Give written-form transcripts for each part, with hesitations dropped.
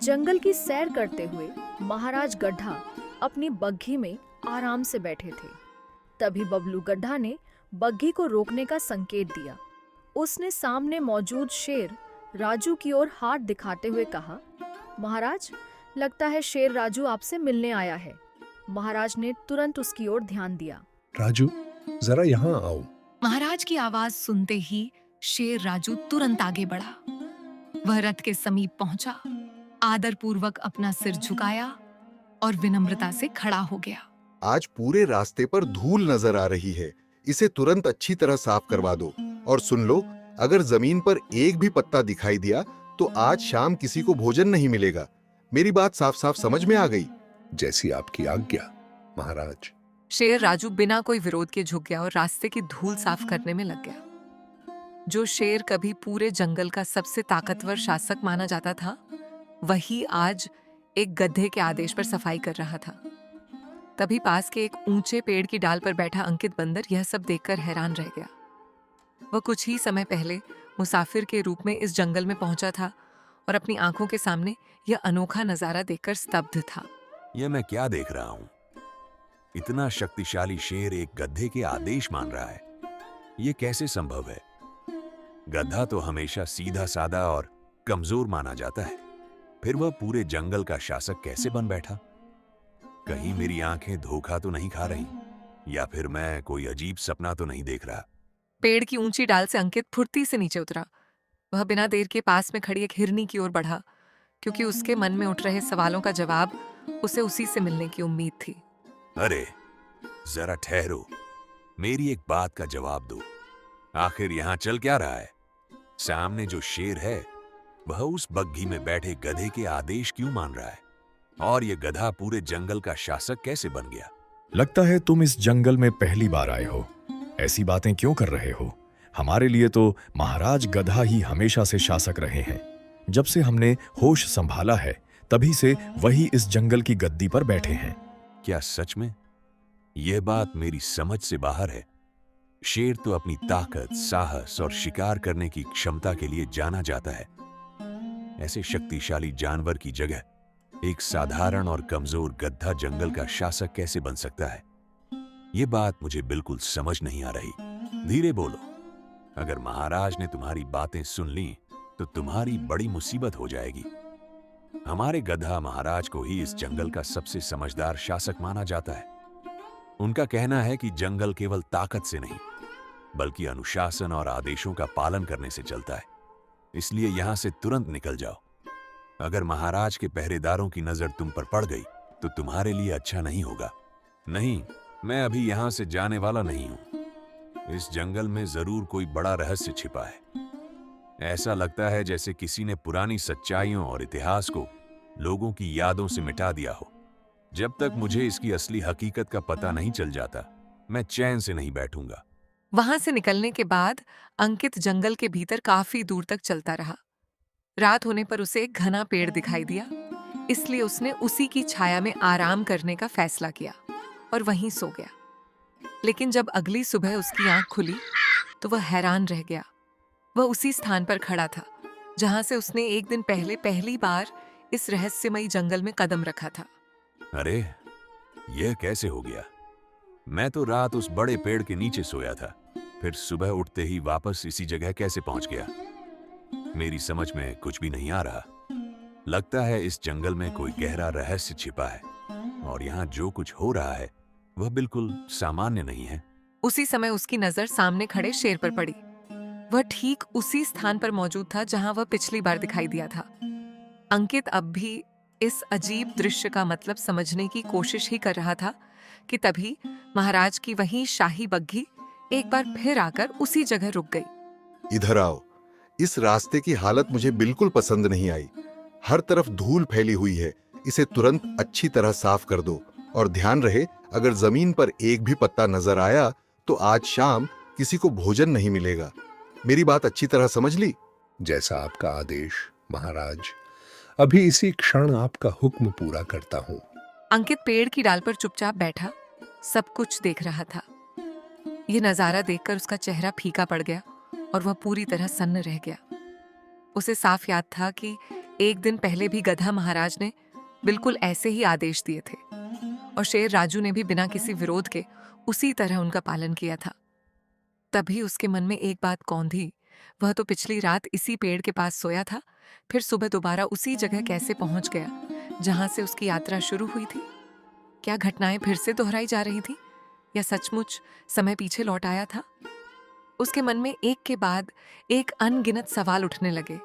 जंगल की सैर करते हुए महाराज गड्ढा अपनी बग्घी में आराम से बैठे थे। तभी बबलू गड्ढा ने बग्घी को रोकने का संकेत दिया। उसने सामने मौजूद शेर राजू की ओर हाथ दिखाते हुए कहा, महाराज, लगता है शेर राजू आपसे मिलने आया है। महाराज ने तुरंत उसकी ओर ध्यान दिया। राजू, जरा यहाँ आओ। महाराज की आवाज सुनते ही शेर राजू तुरंत आगे बढ़ा। वह रथ के समीप पहुंचा, आदर पूर्वक अपना सिर झुकाया और विनम्रता से खड़ा हो गया। आज पूरे रास्ते पर धूल नजर आ रही है, इसे तुरंत अच्छी तरह साफ करवा दो। और सुन लो, अगर जमीन पर एक भी पत्ता दिखाई दिया तो आज शाम किसी को भोजन नहीं मिलेगा। मेरी बात साफ साफ समझ में आ गई? जैसी आपकी आज्ञा महाराज। शेर राजू बिना कोई विरोध के झुक गया और रास्ते की धूल साफ करने में लग गया। जो शेर कभी पूरे जंगल का सबसे ताकतवर शासक माना जाता था, वही आज एक गधे के आदेश पर सफाई कर रहा था। तभी पास के एक ऊंचे पेड़ की डाल पर बैठा अंकित बंदर यह सब देखकर हैरान रह गया। वह कुछ ही समय पहले मुसाफिर के रूप में इस जंगल में पहुंचा था और अपनी आंखों के सामने यह अनोखा नजारा देखकर स्तब्ध था। यह मैं क्या देख रहा हूं? इतना शक्तिशाली शेर एक गधे के आदेश मान रहा है। यह कैसे संभव है? गधा तो हमेशा सीधा साधा और कमजोर माना जाता है, फिर वह पूरे जंगल का शासक कैसे बन बैठा? कहीं मेरी आंखें धोखा तो नहीं खा रही, या फिर मैं कोई अजीब सपना तो नहीं देख रहा? पेड़ की ऊंची डाल से अंकित फुर्ती से नीचे उतरा। वह बिना देर के पास में खड़ी एक हिरनी की ओर बढ़ा, क्योंकि उसके मन में उठ रहे सवालों का जवाब उसे उसी से मिलने की उम्मीद थी। अरे जरा ठहरो, मेरी एक बात का जवाब दो। आखिर यहां चल क्या रहा है? सामने जो शेर है वह उस बग्घी में बैठे गधे के आदेश क्यों मान रहा है? और यह गधा पूरे जंगल का शासक कैसे बन गया? लगता है तुम इस जंगल में पहली बार आए हो। ऐसी बातें क्यों कर रहे हो? हमारे लिए तो महाराज गधा ही हमेशा से शासक रहे हैं। जब से हमने होश संभाला है, तभी से वही इस जंगल की गद्दी पर बैठे हैं। क्या सच में? यह बात मेरी समझ से बाहर है। शेर तो अपनी ताकत, साहस और शिकार करने की क्षमता के लिए जाना जाता है। ऐसे शक्तिशाली जानवर की जगह एक साधारण और कमजोर गधा जंगल का शासक कैसे बन सकता है? यह बात मुझे बिल्कुल समझ नहीं आ रही। धीरे बोलो, अगर महाराज ने तुम्हारी बातें सुन ली तो तुम्हारी बड़ी मुसीबत हो जाएगी। हमारे गधा महाराज को ही इस जंगल का सबसे समझदार शासक माना जाता है। उनका कहना है कि जंगल केवल ताकत से नहीं, बल्कि अनुशासन और आदेशों का पालन करने से चलता है। इसलिए यहां से तुरंत निकल जाओ। अगर महाराज के पहरेदारों की नजर तुम पर पड़ गई तो तुम्हारे लिए अच्छा नहीं होगा। नहीं, मैं अभी यहां से जाने वाला नहीं हूं। इस जंगल में जरूर कोई बड़ा रहस्य छिपा है। ऐसा लगता है जैसे किसी ने पुरानी सच्चाइयों और इतिहास को लोगों की यादों से मिटा दिया हो। जब तक मुझे इसकी असली हकीकत का पता नहीं चल जाता, मैं चैन से नहीं बैठूंगा। वहां से निकलने के बाद अंकित जंगल के भीतर काफी दूर तक चलता रहा। रात होने पर उसे एक घना पेड़ दिखाई दिया, इसलिए उसने उसी की छाया में आराम करने का फैसला किया और वहीं सो गया। लेकिन जब अगली सुबह उसकी आंख खुली तो वह हैरान रह गया। वह उसी स्थान पर खड़ा था जहां से उसने एक दिन पहले पहली बार इस रहस्यमयी जंगल में कदम रखा था। अरे, यह कैसे हो गया? मैं तो रात उस बड़े पेड़ के नीचे सोया था, फिर सुबह उठते ही वापस इसी जगह कैसे पहुंच गया? मेरी समझ में कुछ भी नहीं आ रहा। लगता है इस जंगल में कोई गहरा रहस्य छिपा है और यहाँ जो कुछ हो रहा है वह बिल्कुल सामान्य नहीं है। उसी समय उसकी नजर सामने खड़े शेर पर पड़ी। वह ठीक उसी स्थान पर मौजूद था जहां वह पिछली बार दिखाई दिया था। अंकित अब भी इस अजीब दृश्य का मतलब समझने की कोशिश ही कर रहा था कि तभी महाराज की वही शाही बग्घी एक बार फिर आकर उसी जगह रुक गई। इधर आओ। इस रास्ते की हालत मुझे बिल्कुल पसंद नहीं आई। हर तरफ धूल फैली हुई है, इसे तुरंत अच्छी तरह साफ कर दो। और ध्यान रहे, अगर जमीन पर एक भी पत्ता नजर आया तो आज शाम किसी को भोजन नहीं मिलेगा। मेरी बात अच्छी तरह समझ ली? जैसा आपका आदेश महाराज। अभी इसी क्षण आपका हुक्म पूरा करता हूं। अंकित पेड़ की डाल पर चुपचाप बैठा सब कुछ देख रहा था। यह नजारा देखकर उसका चेहरा फीका पड़ गया और वह पूरी तरह सन्न रह गया। उसे साफ याद था कि एक दिन पहले भी गधा महाराज ने बिल्कुल ऐसे ही आदेश दिए थे और शेर राजू ने भी बिना किसी विरोध के उसी तरह उनका पालन किया था। तभी उसके मन में एक बात कौंधी। वह तो पिछली रात इसी पेड़ के पास सोया था, फिर सुबह दोबारा उसी जगह कैसे पहुंच गया जहां से उसकी यात्रा शुरू हुई थी? क्या घटनाएं फिर से दोहराई जा रही थी या सचमुच समय पीछे लौट आया था? उसके मन में एक के बाद एक अनगिनत सवाल उठने लगे।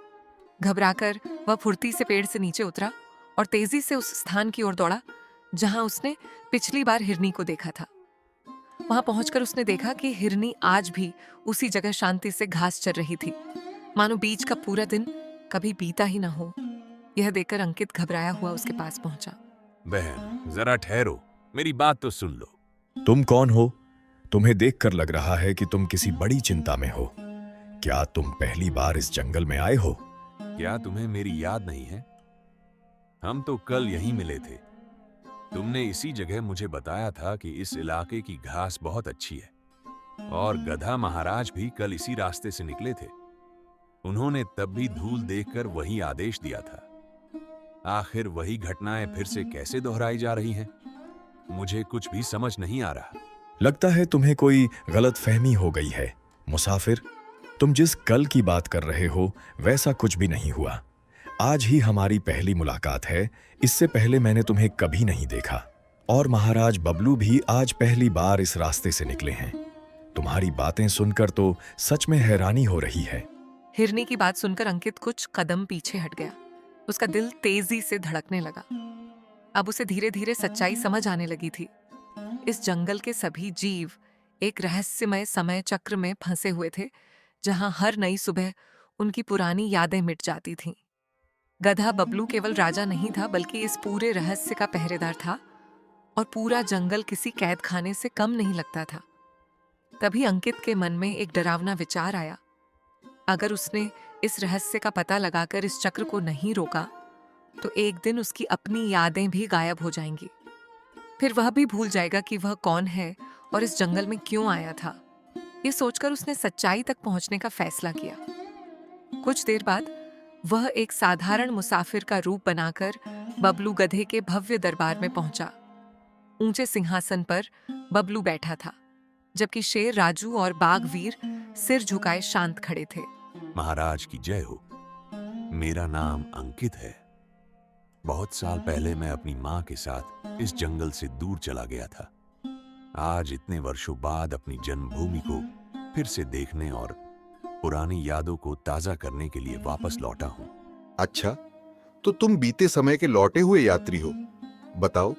घबराकर वह फुर्ती से पेड़ से नीचे उतरा और तेजी से उस स्थान की ओर दौड़ा जहां उसने पिछली बार हिरनी को देखा था। वहां पहुंचकर उसने देखा कि हिरनी आज भी उसी जगह शांति से घास चर रही थी, मानो बीच का पूरा दिन कभी बीता ही ना हो। यह देखकर अंकित घबराया हुआ उसके पास पहुंचा। बहन, जरा ठहरो, मेरी बात तो सुन लो। तुम कौन हो? तुम्हें देखकर लग रहा है कि तुम किसी बड़ी चिंता में हो। क्या तुम पहली बार इस जंगल में आए हो? क्या तुम्हें मेरी याद नहीं है? हम तो कल यहीं मिले थे। तुमने इसी जगह मुझे बताया था कि इस इलाके की घास बहुत अच्छी है और गधा महाराज भी कल इसी रास्ते से निकले थे। उन्होंने तब भी धूल देखकर वही आदेश दिया था। आखिर वही घटनाएं फिर से कैसे दोहराई जा रही हैं? मुझे कुछ भी समझ नहीं आ रहा। लगता है तुम्हें कोई गलतफहमी हो गई है मुसाफिर। तुम जिस कल की बात कर रहे हो वैसा कुछ भी नहीं हुआ। आज ही हमारी पहली मुलाकात है, इससे पहले मैंने तुम्हें कभी नहीं देखा। और महाराज बबलू भी आज पहली बार इस रास्ते से निकले हैं। तुम्हारी बातें सुनकर तो सच में हैरानी हो रही है। हिरनी की बात सुनकर अंकित कुछ कदम पीछे हट गया। उसका दिल तेजी से धड़कने लगा। अब उसे धीरे धीरे सच्चाई समझ आने लगी थी। इस जंगल के सभी जीव एक रहस्यमय समय चक्र में फंसे हुए थे, जहां हर नई सुबह उनकी पुरानी यादें मिट जाती थीं। गधा बबलू केवल राजा नहीं था, बल्कि इस पूरे रहस्य का पहरेदार था और पूरा जंगल किसी कैद खाने से कम नहीं लगता था। तभी अंकित के मन में एक डरावना विचार आया। अगर उसने इस रहस्य का पता लगाकर इस चक्र को नहीं रोका तो एक दिन उसकी अपनी यादें भी गायब हो जाएंगी। फिर वह भी भूल जाएगा कि वह कौन है और इस जंगल में क्यों आया था। ये सोचकर उसने सच्चाई तक पहुंचने का फैसला किया। कुछ देर बाद वह एक साधारण मुसाफिर का रूप बनाकर बबलू गधे के भव्य दरबार में पहुंचा। ऊंचे सिंहासन पर बबलू बैठा था, जबकि शेर राजू और बाघ वीर सिर झुकाए शांत खड़े थे। महाराज की जय हो। मेरा नाम अंकित है। बहुत साल पहले मैं अपनी माँ के साथ इस जंगल से दूर चला गया था। आज इतने वर्षों बाद अपनी जन्मभूमि को फिर से देखने और पुरानी यादों को ताजा करने के लिए वापस लौटा हूँ। अच्छा, तो तुम बीते समय के लौटे हुए यात्री हो। बताओ,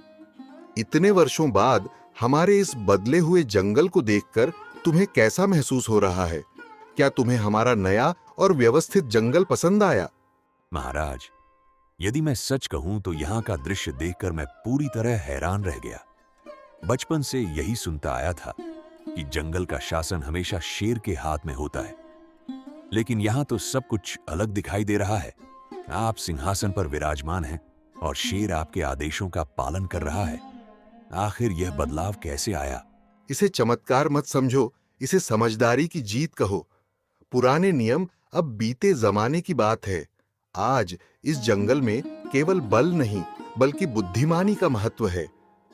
इतने वर्षों बाद हमारे इस बदले हुए जंगल को देखकर तुम्हें कैसा महसूस हो रहा है? क्या तुम्हें हमारा नया और व्यवस्थित जंगल पसंद आया? महाराज, यदि मैं सच कहूं तो यहाँ का दृश्य देखकर मैं पूरी तरह हैरान रह गया। बचपन से यही सुनता आया था कि जंगल का शासन हमेशा शेर के हाथ में होता है, लेकिन यहाँ तो सब कुछ अलग दिखाई दे रहा है। आप सिंहासन पर विराजमान हैं और शेर आपके आदेशों का पालन कर रहा है। आखिर यह बदलाव कैसे आया? इसे चमत्कार मत समझो, इसे समझदारी की जीत कहो। पुराने नियम अब बीते जमाने की बात है। आज इस जंगल में केवल बल नहीं बल्कि बुद्धिमानी का महत्व है।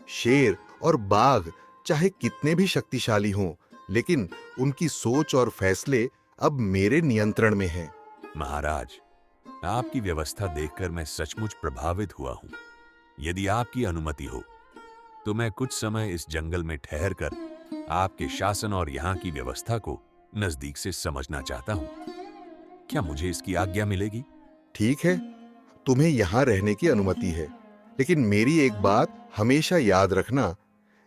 शेर और बाघ चाहे कितने भी शक्तिशाली हों, लेकिन उनकी सोच और फैसले अब मेरे नियंत्रण में हैं। महाराज, आपकी व्यवस्था देखकर मैं सचमुच प्रभावित हुआ हूं। यदि आपकी अनुमति हो तो मैं कुछ समय इस जंगल में ठहरकर आपके शासन और यहाँ की व्यवस्था को नजदीक से समझना चाहता हूं। क्या मुझे इसकी आज्ञा मिलेगी? ठीक है, तुम्हें यहां रहने की अनुमति है, लेकिन मेरी एक बात हमेशा याद रखना।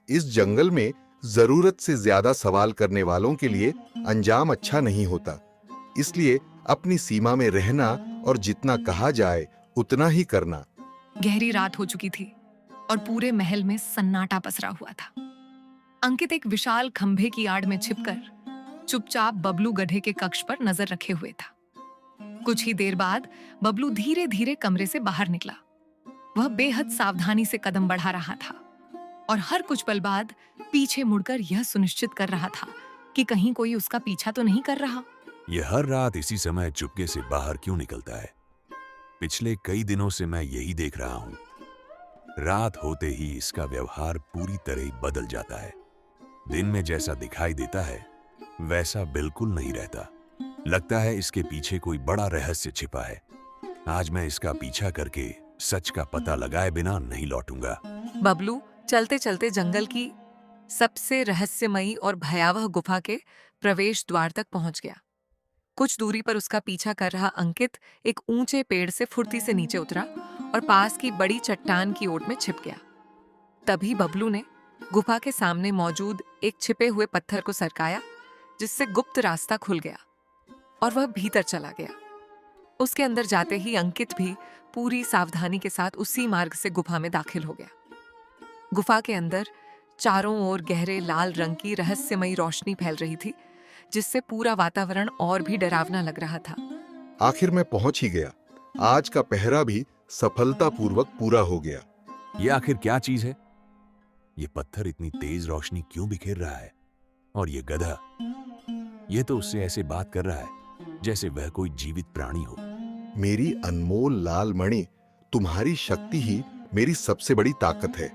इस जंगल में जरूरत से ज्यादा सवाल करने वालों के लिए अंजाम अच्छा नहीं होता। इसलिए अपनी सीमा में रहना और जितना कहा जाए उतना ही करना। गहरी रात हो चुकी थी और पूरे महल में सन्नाटा पसरा हुआ था। अंकित एक विशाल खंभे की आड़ में छिपकर चुपचाप बबलू गधे के कक्ष पर नजर रखे हुए था। कुछ ही देर बाद बबलू धीरे धीरे कमरे से बाहर निकला। वह बेहद सावधानी से कदम बढ़ा रहा था और हर कुछ पल बाद पीछे मुड़कर यह सुनिश्चित कर रहा था कि कहीं कोई उसका पीछा तो नहीं कर रहा। यह हर रात इसी समय चुपके से बाहर क्यों निकलता है? पिछले कई दिनों से मैं यही देख रहा हूं। रात होते ही इसका व्यवहार पूरी तरह बदल जाता है। दिन में जैसा दिखाई देता है वैसा बिल्कुल नहीं रहता। लगता है इसके पीछे कोई बड़ा रहस्य छिपा है। आज मैं इसका पीछा करके सच का पता लगाए बिना नहीं लौटूंगा। बबलू चलते चलते जंगल की सबसे रहस्यमयी और भयावह गुफा के प्रवेश द्वार तक पहुंच गया। कुछ दूरी पर उसका पीछा कर रहा अंकित एक ऊंचे पेड़ से फुर्ती से नीचे उतरा और पास की बड़ी चट्टान की ओट में छिप गया। तभी बबलू ने गुफा के सामने मौजूद एक छिपे हुए पत्थर को सरकाया, जिससे गुप्त रास्ता खुल गया और वह भीतर चला गया। उसके अंदर जाते ही अंकित भी पूरी सावधानी के साथ उसी मार्ग से गुफा में दाखिल हो गया। गुफा के अंदर चारों ओर गहरे लाल रंग की रहस्यमयी रोशनी फैल रही थी, जिससे पूरा वातावरण और भी डरावना लग रहा था। आखिर मैं पहुंच ही गया। आज का पहरा भी सफलतापूर्वक पूरा हो गया। ये आखिर क्या चीज है? ये पत्थर इतनी तेज रोशनी क्यों बिखेर रहा है? और ये गधा, ये तो उससे ऐसे बात कर रहा है जैसे वह कोई जीवित प्राणी हो। मेरी अनमोल लाल मणि, तुम्हारी शक्ति ही मेरी सबसे बड़ी ताकत है।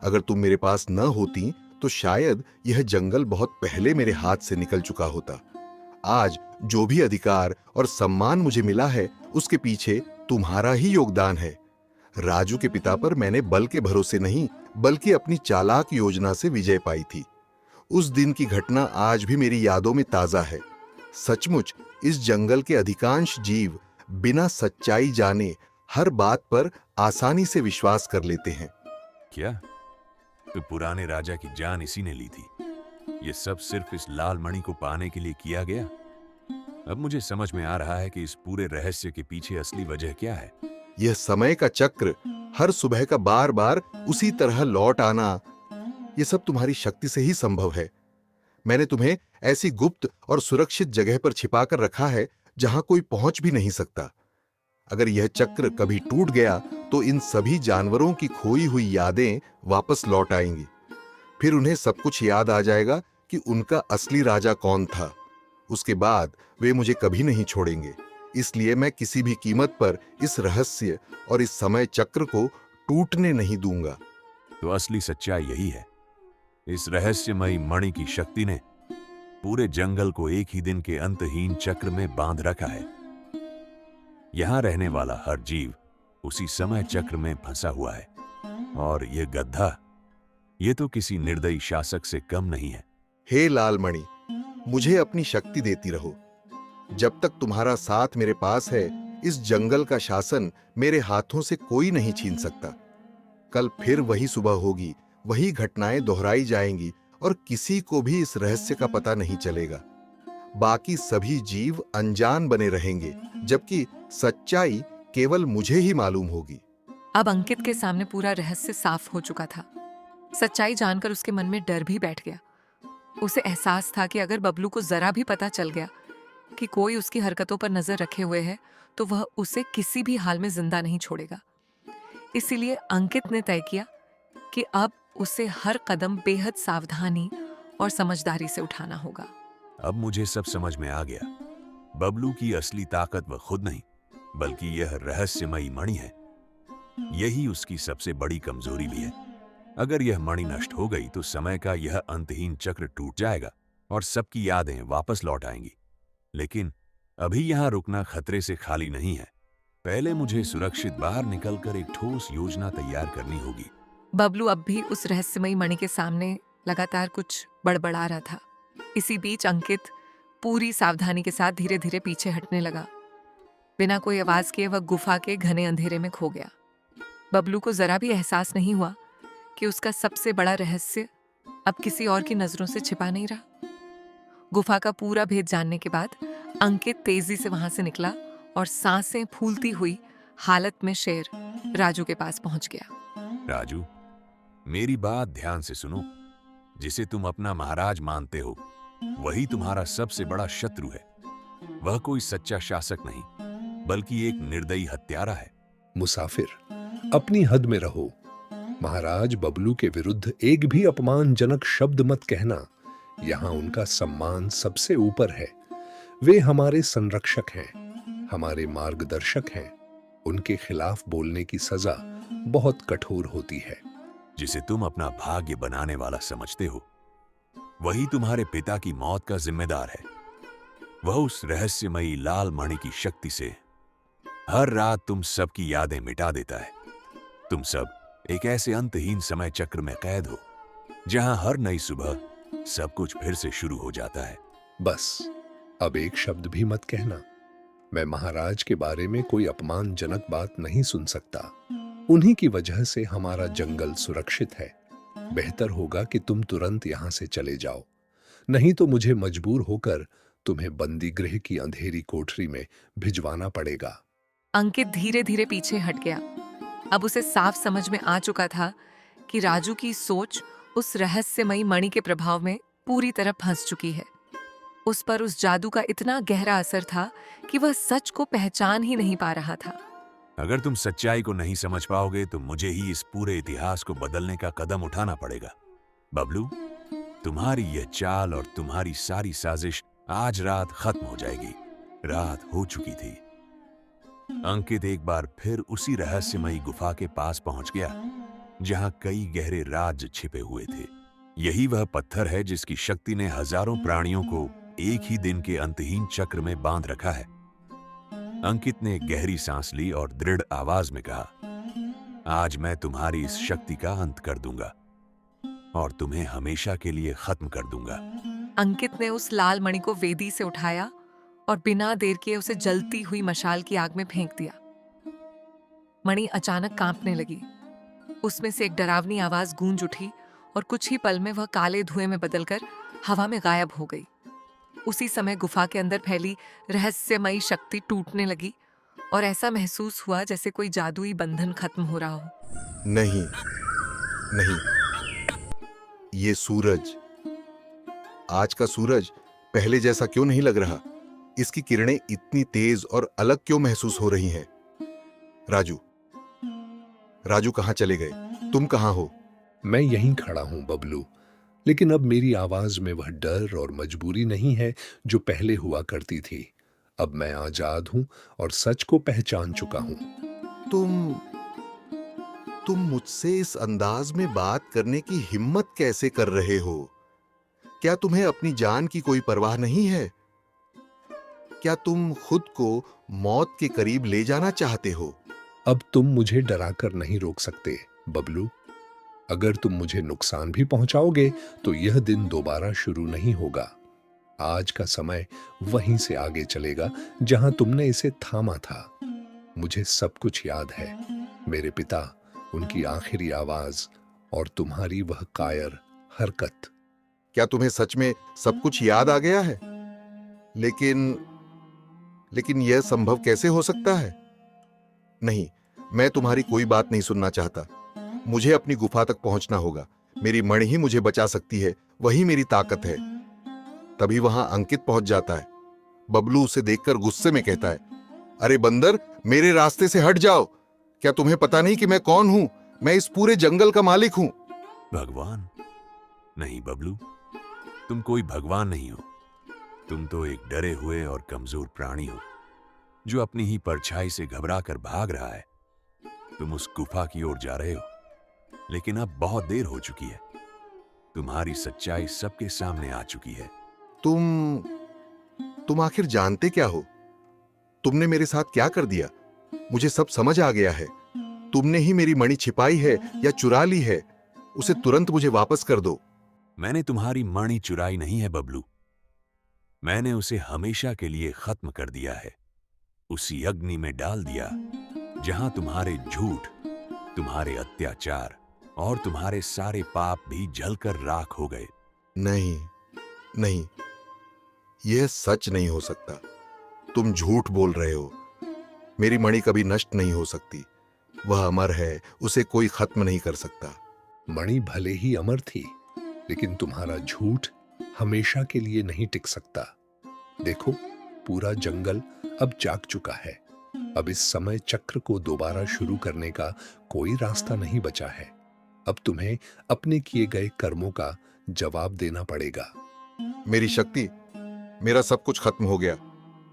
अगर तुम मेरे पास न होती तो शायद यह जंगल बहुत पहले मेरे हाथ से निकल चुका होता। आज जो भी अधिकार और सम्मान मुझे मिला है उसके पीछे तुम्हारा ही योगदान है। राजू के पिता पर मैंने बल के भरोसे नहीं बल्कि अपनी चालाक योजना से विजय पाई थी। उस दिन की घटना आज भी मेरी यादों में ताजा है। सचमुच इस जंगल के अधिकांश जीव बिना सच्चाई जाने हर बात पर आसानी से विश्वास कर लेते हैं। क्या तो पुराने राजा की जान इसी ने ली थी? ये सब सिर्फ इस लाल मणि को पाने के लिए किया गया? अब मुझे समझ में आ रहा है कि इस पूरे रहस्य के पीछे असली वजह क्या है। यह समय का चक्र, हर सुबह का बार बार उसी तरह लौट आना, यह सब तुम्हारी शक्ति से ही संभव है। मैंने तुम्हें ऐसी गुप्त और सुरक्षित जगह पर छिपा कर रखा है जहां कोई पहुंच भी नहीं सकता। अगर यह चक्र कभी टूट गया तो इन सभी जानवरों की खोई हुई यादें वापस लौट आएंगी। फिर उन्हें सब कुछ याद आ जाएगा कि उनका असली राजा कौन था। उसके बाद वे मुझे कभी नहीं छोड़ेंगे। इसलिए मैं किसी भी कीमत पर इस रहस्य और इस समय चक्र को टूटने नहीं दूंगा। तो असली सच्चाई यही है। इस रहस्यमयी मणि की शक्ति ने पूरे जंगल को एक ही दिन के अंतहीन चक्र में बांध रखा है। यहां रहने वाला हर जीव उसी समय चक्र में फंसा हुआ है। और यह गधा, यह तो किसी निर्दयी शासक से कम नहीं है। हे लाल मणि, मुझे अपनी शक्ति देती रहो। जब तक तुम्हारा साथ मेरे पास है, इस जंगल का शासन मेरे हाथों से कोई नहीं छीन सकता। कल फिर वही सुबह होगी, वही घटनाएं दोहराई जाएंगी और किसी को भी इस रहस्य का पता नहीं चलेगा। बाकी सभी जीव अनजान बने रहेंगे, जबकि सच्चाई केवल मुझे ही मालूम होगी। अब अंकित के सामने पूरा रहस्य साफ हो चुका था। सच्चाई जानकर उसके मन में डर भी बैठ गया। उसे एहसास था कि अगर बबलू को जरा भी पता चल गया कि कोई उसकी हरकतों पर नजर रखे हुए है तो वह उसे किसी भी हाल में जिंदा नहीं छोड़ेगा। इसीलिए अंकित ने तय किया कि अब उसे हर कदम बेहद सावधानी और समझदारी से उठाना होगा। अब मुझे सब समझ में आ गया। बबलू की असली ताकत वह खुद नहीं बल्कि यह रहस्यमयी मणि है। यही उसकी सबसे बड़ी कमजोरी भी है। अगर यह मणि नष्ट हो गई तो समय का यह अंतहीन चक्र टूट जाएगा और सबकी यादें वापस लौट आएंगी। लेकिन अभी यहां रुकना खतरे से खाली नहीं है। पहले मुझे सुरक्षित बाहर निकलकर एक ठोस योजना तैयार करनी होगी। बबलू अब भी उस रहस्यमयी मणि के सामने लगातार कुछ बड़बड़ा रहा था। इसी बीच अंकित पूरी सावधानी के साथ धीरे धीरे पीछे हटने लगा। बिना कोई आवाज किए वह गुफा के घने अंधेरे में खो गया। बबलू को जरा भी एहसास नहीं हुआ कि उसका सबसे बड़ा रहस्य अब किसी और की नजरों से छिपा नहीं रहा। गुफा का पूरा भेद जानने के बाद अंकित तेजी से वहां से निकला और सांसें फूलती हुई हालत में शेर राजू के पास पहुंच गया। राजू, मेरी बात ध्यान से सुनो। जिसे तुम अपना महाराज मानते हो वही तुम्हारा सबसे बड़ा शत्रु है। वह कोई सच्चा शासक नहीं बल्कि एक निर्दयी हत्यारा है। मुसाफिर, अपनी हद में रहो। महाराज बबलू के विरुद्ध एक भी अपमानजनक शब्द मत कहना। यहाँ उनका सम्मान सबसे ऊपर है। वे हमारे संरक्षक हैं, हमारे मार्गदर्शक हैं। उनके खिलाफ बोलने की सजा बहुत कठोर होती है। जिसे तुम अपना भाग्य बनाने वाला समझते हो, वही तुम्हारे पिता की मौत का जिम्मेदार है। वह उस रहस्यमयी लाल मणि की शक्ति से हर रात तुम सबकी यादें मिटा देता है। तुम सब एक ऐसे अंतहीन समय चक्र में कैद हो, जहां हर नई सुबह सब कुछ फिर से शुरू हो जाता है। बस अब एक शब्द भी मत कहना। मैं महाराज के बारे में कोई अपमानजनक बात नहीं सुन सकता। उन्हीं की वजह से हमारा जंगल सुरक्षित है। बेहतर होगा कि तुम तुरंत यहां से चले जाओ, नहीं तो मुझे मजबूर होकर तुम्हें बंदी गृह की अंधेरी कोठरी में भिजवाना पड़ेगा। अंकित धीरे धीरे पीछे हट गया। अब उसे साफ समझ में आ चुका था कि राजू की सोच उस रहस्यमयी मणि के प्रभाव में पूरी तरह फंस चुकी है। उस पर उस जादू का इतना गहरा असर था कि वह सच को पहचान ही नहीं पा रहा था। अगर तुम सच्चाई को नहीं समझ पाओगे तो मुझे ही इस पूरे इतिहास को बदलने का कदम उठाना पड़ेगा। बबलू, तुम्हारी यह चाल और तुम्हारी सारी साजिश आज रात खत्म हो जाएगी। रात हो चुकी थी। अंकित एक बार फिर उसी रहस्यमयी गुफा के पास पहुंच गया, जहां कई गहरे राज छिपे हुए थे। यही वह पत्थर है जिसकी शक्ति ने हजारों प्राणियों को एक ही दिन के अंतहीन चक्र में बांध रखा है। अंकित ने गहरी सांस ली और दृढ़ आवाज में कहा, आज मैं तुम्हारी इस शक्ति का अंत कर दूंगा और तुम्हें हमेशा के लिए खत्म कर दूंगा। अंकित ने उस लाल मणि को वेदी से उठाया और बिना देर किए उसे जलती हुई मशाल की आग में फेंक दिया। मणि अचानक कांपने लगी। उसमें से एक डरावनी आवाज गूंज उठी और कुछ ही पल में वह काले धुएं में बदलकर हवा में गायब हो गई। उसी समय गुफा के अंदर फैली रहस्यमयी शक्ति टूटने लगी और ऐसा महसूस हुआ जैसे कोई जादुई बंधन खत्म हो रहा हो। नहीं, नहीं, ये सूरज, आज का सूरज पहले जैसा क्यों नहीं लग रहा? इसकी किरणें इतनी तेज और अलग क्यों महसूस हो रही हैं? राजू, राजू कहां चले गए? तुम कहां हो? मैं यहीं खड़ा हूं बबलू, लेकिन अब मेरी आवाज में वह डर और मजबूरी नहीं है जो पहले हुआ करती थी। अब मैं आजाद हूं और सच को पहचान चुका हूं। तुम मुझसे इस अंदाज में बात करने की हिम्मत कैसे कर रहे हो? क्या तुम्हें अपनी जान की कोई परवाह नहीं है? क्या तुम खुद को मौत के करीब ले जाना चाहते हो? अब तुम मुझे डराकर नहीं रोक सकते बबलू। अगर तुम मुझे नुकसान भी पहुंचाओगे तो यह दिन दोबारा शुरू नहीं होगा। आज का समय वहीं से आगे चलेगा जहां तुमने इसे थामा था। मुझे सब कुछ याद है, मेरे पिता, उनकी आखिरी आवाज और तुम्हारी वह कायर हरकत। क्या तुम्हें सच में सब कुछ याद आ गया है? लेकिन यह संभव कैसे हो सकता है? नहीं, मैं तुम्हारी कोई बात नहीं सुनना चाहता। मुझे अपनी गुफा तक पहुंचना होगा। मेरी मणि ही मुझे बचा सकती है, वही मेरी ताकत है। तभी वहां अंकित पहुंच जाता है। बबलू उसे देखकर गुस्से में कहता है, अरे बंदर, मेरे रास्ते से हट जाओ। क्या तुम्हें पता नहीं कि मैं कौन हूं? मैं इस पूरे जंगल का मालिक हूं। भगवान? नहीं बबलू, तुम कोई भगवान नहीं हो। तुम तो एक डरे हुए और कमजोर प्राणी हो जो अपनी ही परछाई से घबरा कर भाग रहा है। तुम उस गुफा की ओर जा रहे हो, लेकिन अब बहुत देर हो चुकी है। तुम्हारी सच्चाई सबके सामने आ चुकी है। तुम आखिर जानते क्या हो? तुमने मेरे साथ क्या कर दिया? मुझे सब समझ आ गया है। तुमने ही मेरी मणि छिपाई है या चुरा ली है। उसे तुरंत मुझे वापस कर दो। मैंने तुम्हारी मणि चुराई नहीं है बबलू। मैंने उसे हमेशा के लिए खत्म कर दिया है। उसी अग्नि में डाल दिया जहां तुम्हारे झूठ, तुम्हारे अत्याचार और तुम्हारे सारे पाप भी जलकर राख हो गए। नहीं, नहीं, यह सच नहीं हो सकता। तुम झूठ बोल रहे हो। मेरी मणि कभी नष्ट नहीं हो सकती। वह अमर है, उसे कोई खत्म नहीं कर सकता। मणि भले ही अमर थी, लेकिन तुम्हारा झूठ हमेशा के लिए नहीं टिक सकता। देखो, पूरा जंगल अब जाग चुका है। अब इस समय चक्र को दोबारा शुरू करने का कोई रास्ता नहीं बचा है। अब तुम्हें अपने किए गए कर्मों का जवाब देना पड़ेगा। मेरी शक्ति, मेरा सब कुछ खत्म हो गया।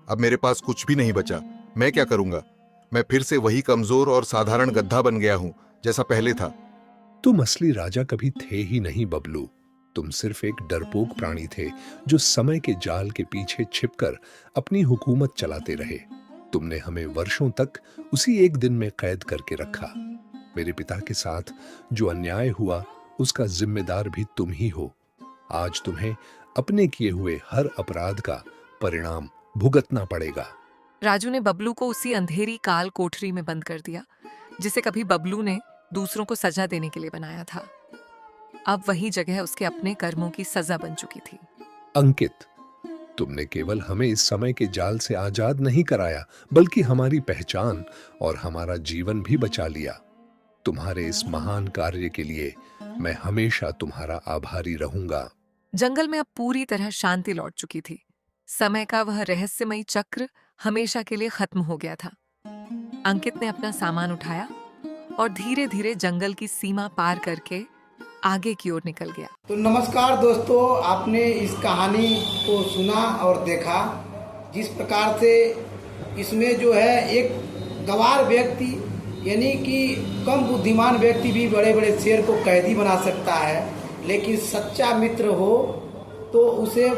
अब मेरे पास कुछ भी नहीं बचा। मैं क्या करूंगा? मैं फिर से वही कमजोर और साधारण गधा बन गया हूँ जैसा पहले था। तुम असली राजा कभी थे ही नहीं बबलू। तुम सिर्फ एक डरपोक प्राणी थे जो समय के जाल के पीछे छिपकर अपनी हुकूमत चलाते रहे। तुमने हमें वर्षों तक उसी एक दिन में कैद करके रखा। मेरे पिता के साथ जो अन्याय हुआ उसका जिम्मेदार भी तुम ही हो। आज तुम्हें अपने किए हुए हर अपराध का परिणाम भुगतना पड़ेगा। राजू ने बबलू को उसी अंधेरी काल कोठरी में बंद कर दिया जिसे कभी बबलू ने दूसरों को सजा देने के लिए बनाया था। अब वही जगह उसके अपने कर्मों की सजा बन चुकी थी। अंकित, तुमने केवल हमें इस समय के जाल से आजाद नहीं कराया, बल्कि हमारी पहचान और हमारा जीवन भी बचा लिया। तुम्हारे इस महान कार्य के लिए मैं हमेशा तुम्हारा आभारी रहूंगा। जंगल में अब पूरी तरह शांति लौट चुकी थी। समय का वह रहस्यमयी चक्र हमेशा के लिए खत्म हो गया था। अंकित ने अपना सामान उठाया और धीरे धीरे जंगल की सीमा पार करके आगे की ओर निकल गया। तो नमस्कार दोस्तों, आपने इस कहानी को सुना और देखा। जिस प्रकार से इसमें जो है एक गंवार व्यक्ति यानी कि कम बुद्धिमान व्यक्ति भी बड़े बड़े शेर को कैदी बना सकता है, लेकिन सच्चा मित्र हो तो उसे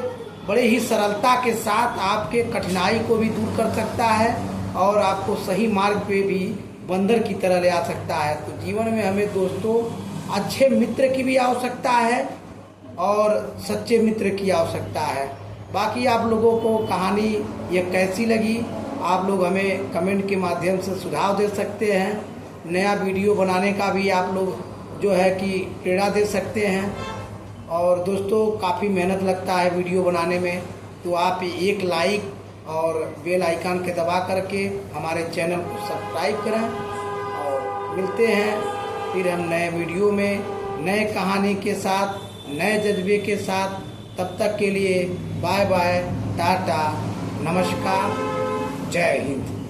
बड़े ही सरलता के साथ आपके कठिनाई को भी दूर कर सकता है और आपको सही मार्ग पे भी बंदर की तरह ले आ सकता है। तो जीवन में हमें दोस्तों अच्छे मित्र की भी आवश्यकता है और सच्चे मित्र की आवश्यकता है। बाकी आप लोगों को कहानी ये कैसी लगी, आप लोग हमें कमेंट के माध्यम से सुझाव दे सकते हैं। नया वीडियो बनाने का भी आप लोग जो है कि प्रेरणा दे सकते हैं। और दोस्तों काफ़ी मेहनत लगता है वीडियो बनाने में, तो आप एक लाइक और बेल आइकन के दबा करके हमारे चैनल को सब्सक्राइब करें। और मिलते हैं फिर हम नए वीडियो में नए कहानी के साथ, नए जज्बे के साथ। तब तक के लिए बाय बाय, टाटा, नमस्कार, जय हिंद।